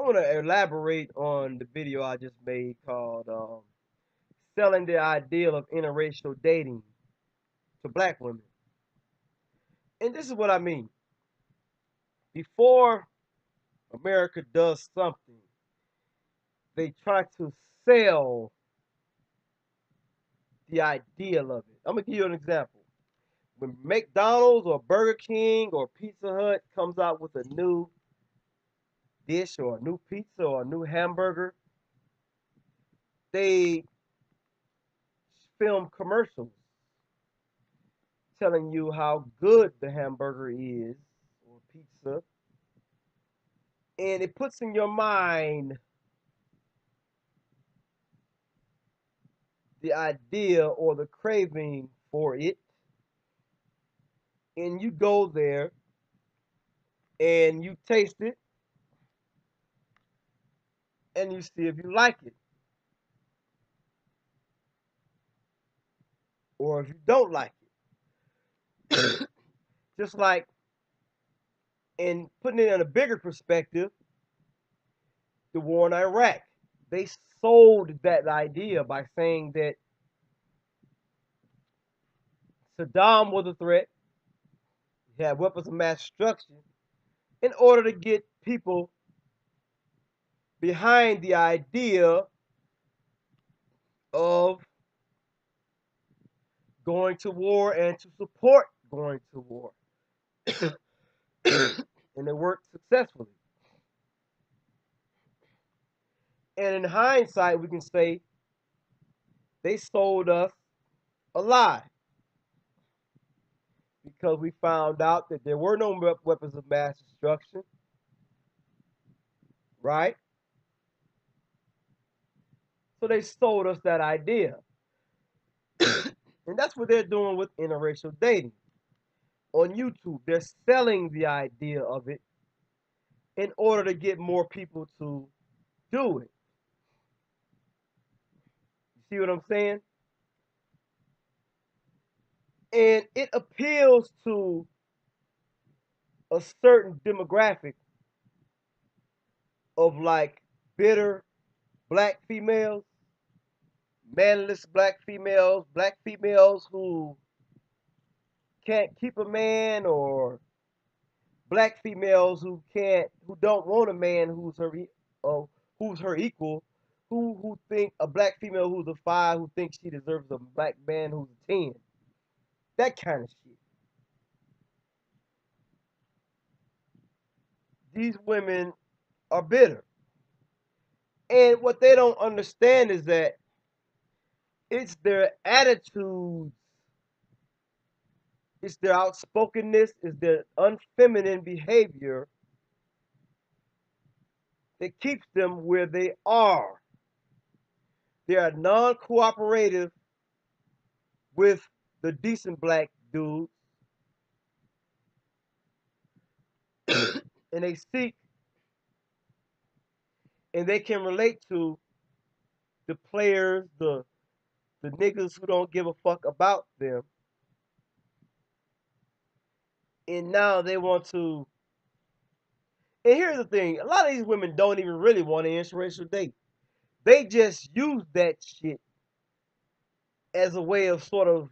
want to elaborate on the video I just made called Selling the Ideal of Interracial Dating to Black Women. And this is what I mean. Before America does something, they try to sell the ideal of it. I'm going to give you an example. When McDonald's or Burger King or Pizza Hut comes out with a new dish or a new pizza or a new hamburger, they film commercials telling you how good the hamburger is or pizza, and it puts in your mind the idea or the craving for it, and you go there and you taste it and you see if you like it or if you don't like it. Just like, and putting it in a bigger perspective, the war in Iraq. They sold that idea by saying that Saddam was a threat. He had weapons of mass destruction in order to get people behind the idea of going to war and to support going to war. And it worked successfully. And in hindsight, we can say they sold us a lie because we found out that there were no weapons of mass destruction, right? So they sold us that idea. And that's what they're doing with interracial dating. On YouTube, they're selling the idea of it in order to get more people to do it. You see what I'm saying? And it appeals to a certain demographic of like bitter black females, manless black females who can't keep a man, or black females who don't want a man who's her equal, who think a black female who's a 5 who thinks she deserves a black man who's a 10. That kind of shit. These women are bitter. And what they don't understand is that it's their attitudes, it's their outspokenness, it's their unfeminine behavior that keeps them where they are. They are non-cooperative with the decent black dudes, and they seek and they can relate to the players, the niggas who don't give a fuck about them. And now they want to. And here's the thing: a lot of these women don't even really want an interracial date. They just use that shit as a way of sort of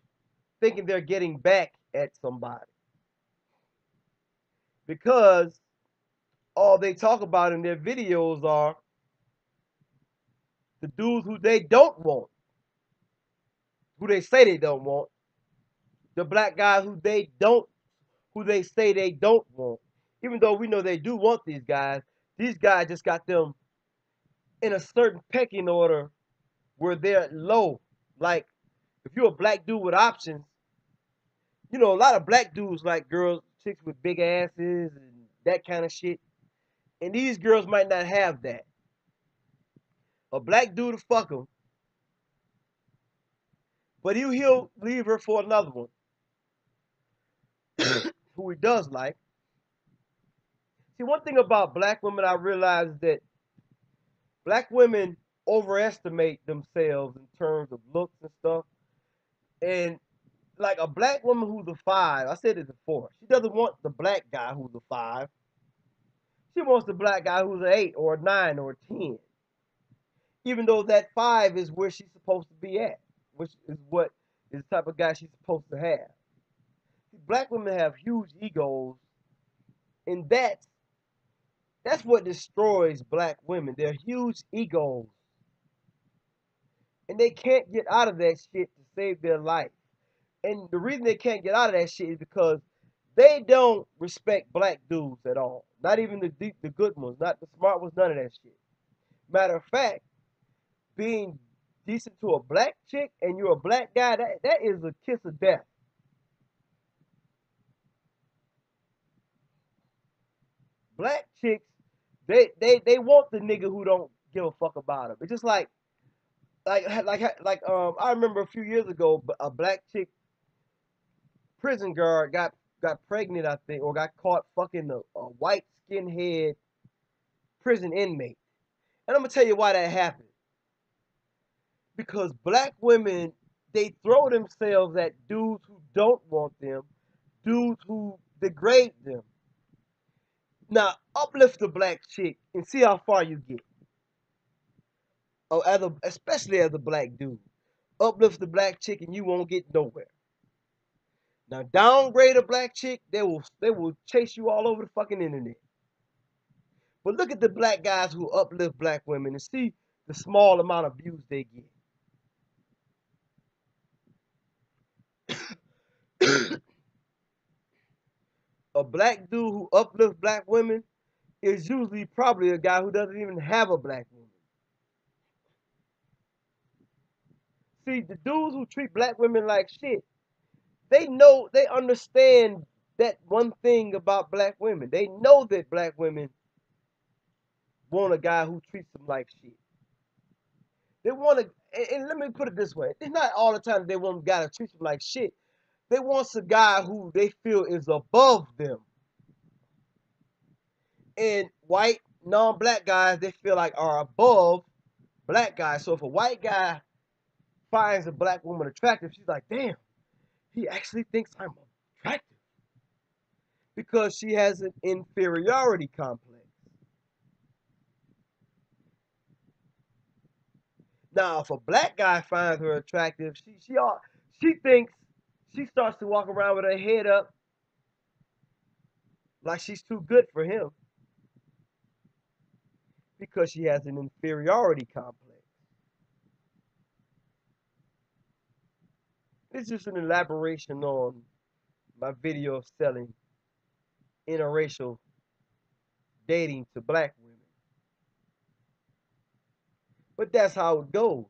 thinking they're getting back at somebody, because all they talk about in their videos are the dudes who they don't want, who they say they don't want, the black guys who they say they don't want. Even though we know they do want these guys just got them in a certain pecking order where they're low. Like, if you're a black dude with options, you know, a lot of black dudes like girls, chicks with big asses and that kind of shit. And these girls might not have that. A black dude will fuck them, but he'll leave her for another one who he does like. See, one thing about black women I realize is that black women overestimate themselves in terms of looks and stuff. And like a black woman who's a 5, I said it before, she doesn't want the black guy who's a 5. She wants the black guy who's an 8 or a 9 or a 10. Even though that 5 is where she's supposed to be at, which is what is the type of guy she's supposed to have. Black women have huge egos, and that's what destroys black women. They're huge egos, and they can't get out of that shit to save their life. And the reason they can't get out of that shit is because they don't respect black dudes at all. Not even the deep, the good ones, not the smart ones, none of that shit. Matter of fact, being decent to a black chick and you're a black guy, that is a kiss of death. Black chicks, they want the nigga who don't give a fuck about them. It's just like I remember a few years ago, a black chick prison guard got pregnant, I think, or got caught fucking a white skinhead prison inmate. And I'm gonna tell you why that happened. Because black women, they throw themselves at dudes who don't want them, dudes who degrade them. Now uplift the black chick and see how far you get. Or especially as a black dude, uplift the black chick and you won't get nowhere. Now downgrade a black chick, they will chase you all over the fucking internet. But look at the black guys who uplift black women and see the small amount of views they get. A black dude who uplifts black women is usually probably a guy who doesn't even have a black woman. See, the dudes who treat black women like shit, they understand that one thing about black women. They know that black women want a guy who treats them like shit. They want to, and let me put it this way: it's not all the time they want a guy to treat them like shit. They want a guy who they feel is above them. And white non-black guys they feel like are above black guys. So if a white guy finds a black woman attractive, she's like, damn, he actually thinks I'm attractive because she has an inferiority complex. Now, if a black guy finds her attractive, she thinks she starts to walk around with her head up like she's too good for him because she has an inferiority complex. This is just an elaboration on my video of selling interracial dating to black women. But that's how it goes.